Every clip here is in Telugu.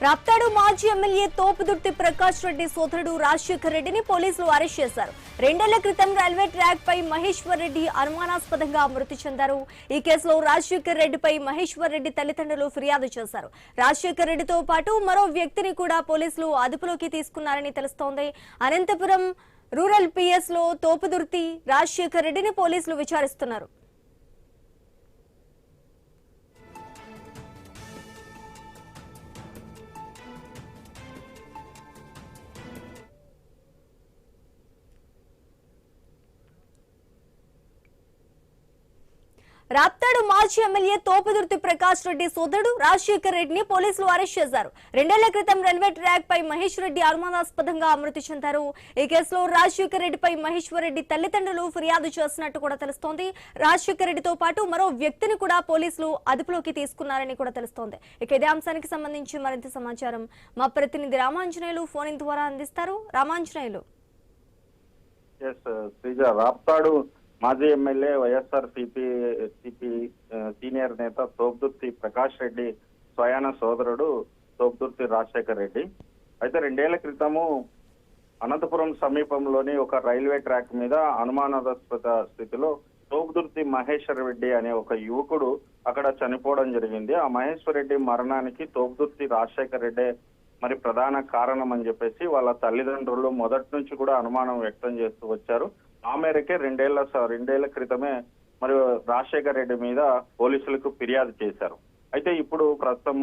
రాప్తాడు మాజీ ఎమ్మెల్యే తోపుదుర్తి ప్రకాష్ రెడ్డి సోదరుడు రాజశేఖర్ రెడ్డిని పోలీసులు అరెస్ట్ చేశారు. 2 ఏళ్ల క్రితం రైల్వే ట్రాక్ పై మహేశ్వర్ రెడ్డి అనుమానాస్పదంగా మృతి చెందారు. ఈ కేసులో రాజశేఖర్ రెడ్డిపై మహేశ్వర్ రెడ్డి తల్లిదండ్రులు ఫిర్యాదు చేశారు. రాజశేఖర్ రెడ్డితో పాటు మరో వ్యక్తిని కూడా పోలీసులు అదుపులోకి తీసుకున్నారని తెలుస్తోంది. అనంతపురం రూరల్ పిఎస్ లో తోపుదుర్తి రాజశేఖర్ రెడ్డిని పోలీసులు విచారిస్తున్నారు. రాప్తాడు మాజీ ఎమ్మెల్యే తోపుదుర్తి ప్రకాష్ రెడ్డి సోదరుడు రాజశేఖర్ రెడ్డిని పోలీసులు అరెస్ట్ చేశారు. 2 ఏళ్ల క్రితం రైల్వే ట్రాక్ పై మహేష్ రెడ్డి అనుమానాస్పదంగా మృతి చెందారు. ఈ కేసులో రాజశేఖర్ రెడ్డిపై మహేశ్వర్ రెడ్డి తల్లిదండ్రులు ఫిర్యాదు చేసినట్టు కూడా తెలుస్తోంది. రాజశేఖర్ రెడ్డితో పాటు మరో వ్యక్తిని కూడా పోలీసులు అదుపులోకి తీసుకున్నారని కూడా తెలుస్తోంది. ఇక ఇదే అంశానికి సంబంధించి మరింత సమాచారం మా ప్రతినిధి రామాంజనేయులు ఫోన్ ఇన్ ద్వారా అందిస్తారు. రామాంజనేయులు. రాప్తాడు మాజీ ఎమ్మెల్యే వైఎస్ఆర్ సిపి సీనియర్ నేత తోపుదుర్తి ప్రకాష్ రెడ్డి స్వయాన సోదరుడు తోపుదుర్తి రాజశేఖర్ రెడ్డి అయితే 2 ఏళ్ల క్రితము అనంతపురం సమీపంలోని ఒక రైల్వే ట్రాక్ మీద అనుమానాస్పద స్థితిలో తోపుదుర్తి మహేశ్వర్ రెడ్డి అనే ఒక యువకుడు అక్కడ చనిపోవడం జరిగింది. ఆ మహేశ్వర్ రెడ్డి మరణానికి తోపుదుర్తి రాజశేఖర్ రెడ్డి మరి ప్రధాన కారణం అని చెప్పేసి వాళ్ళ తల్లిదండ్రులు మొదటి నుంచి కూడా అనుమానం వ్యక్తం చేస్తూ వచ్చారు. ఆ మేరకే 2 ఏళ్ల క్రితమే మరి రాజశేఖర్ రెడ్డి మీద పోలీసులకు ఫిర్యాదు చేశారు. అయితే ఇప్పుడు ప్రస్తుతం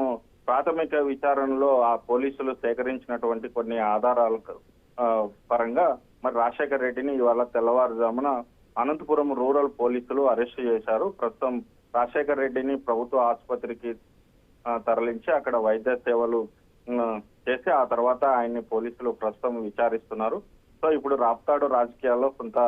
ప్రాథమిక విచారణలో ఆ పోలీసులు సేకరించినటువంటి కొన్ని ఆధారాల పరంగా మరి రాజశేఖర్ రెడ్డిని ఇవాళ తెల్లవారుజామున అనంతపురం రూరల్ పోలీసులు అరెస్ట్ చేశారు. ప్రస్తుతం రాజశేఖర్ రెడ్డిని ప్రభుత్వ ఆసుపత్రికి తరలించి అక్కడ వైద్య సేవలు చేసి ఆ తర్వాత ఆయన్ని పోలీసులు ప్రస్తుతం విచారిస్తున్నారు. సో ఇప్పుడు రాప్తాడు రాజకీయాల్లో కొంత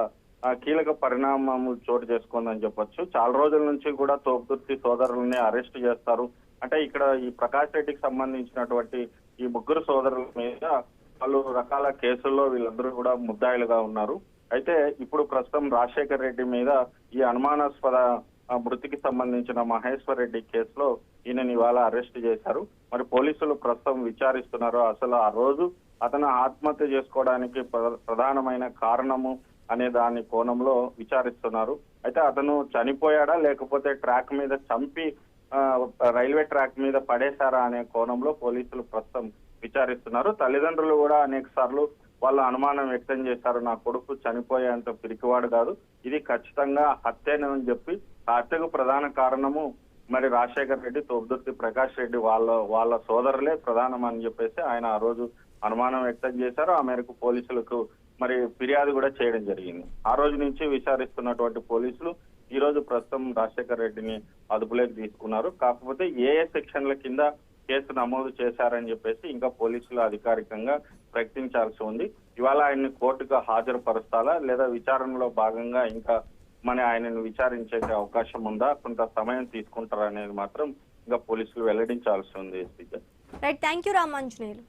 కీలక పరిణామములు చోటు చేసుకుందని చెప్పొచ్చు. చాలా రోజుల నుంచి కూడా తోపుదుర్తి సోదరులని అరెస్ట్ చేస్తారు. అంటే ఇక్కడ ఈ ప్రకాష్ రెడ్డికి సంబంధించినటువంటి ఈ ముగ్గురు సోదరుల మీద పలు రకాల కేసుల్లో వీళ్ళందరూ కూడా ముద్దాయిలుగా ఉన్నారు. అయితే ఇప్పుడు ప్రస్తుతం రాజశేఖర్ రెడ్డి మీద ఈ అనుమానాస్పద మృతికి సంబంధించిన మహేశ్వర్ రెడ్డి కేసులో ఈయనని ఇవాళ అరెస్ట్ చేశారు. మరి పోలీసులు ప్రస్తుతం విచారిస్తున్నారు. అసలు ఆ రోజు అతను ఆత్మహత్య చేసుకోవడానికి ప్రధానమైన కారణము అనే దాని కోణంలో విచారిస్తున్నారు. అయితే అతను చనిపోయాడా లేకపోతే ట్రాక్ మీద చంపి రైల్వే ట్రాక్ మీద పడేశారా అనే కోణంలో పోలీసులు ప్రస్తుతం విచారిస్తున్నారు. తల్లిదండ్రులు కూడా అనేక సార్లు వాళ్ళ అనుమానం వ్యక్తం చేశారు. నా కొడుకు చనిపోయేంత పిరికివాడు కాదు, ఇది ఖచ్చితంగా హత్యనని చెప్పి ఆ హత్యకు ప్రధాన కారణము మరి రాజశేఖర్ రెడ్డి తోపుదుర్తి ప్రకాష్ రెడ్డి వాళ్ళ సోదరులే ప్రధానం అని చెప్పేసి ఆయన ఆ రోజు అనుమానం వ్యక్తం చేశారు. ఆ మేరకు పోలీసులకు మరి ఫిర్యాదు కూడా చేయడం జరిగింది. ఆ రోజు నుంచి విచారిస్తున్నటువంటి పోలీసులు ఈ రోజు ప్రస్తుతం రాజశేఖర్ రెడ్డిని అదుపులోకి తీసుకున్నారు. కాకపోతే ఏ సెక్షన్ల కింద కేసు నమోదు చేశారని చెప్పేసి ఇంకా పోలీసులు అధికారికంగా ప్రకటించాల్సి ఉంది. ఇవాళ ఆయన్ని కోర్టుకు హాజరుపరుస్తారా లేదా విచారణలో భాగంగా ఇంకా ఆయనను విచారించే అవకాశం ఉందా, కొంత సమయం తీసుకుంటారా అనేది మాత్రం ఇంకా పోలీసులు వెల్లడించాల్సి ఉంది. Right, thank you Ramanjaneyulu.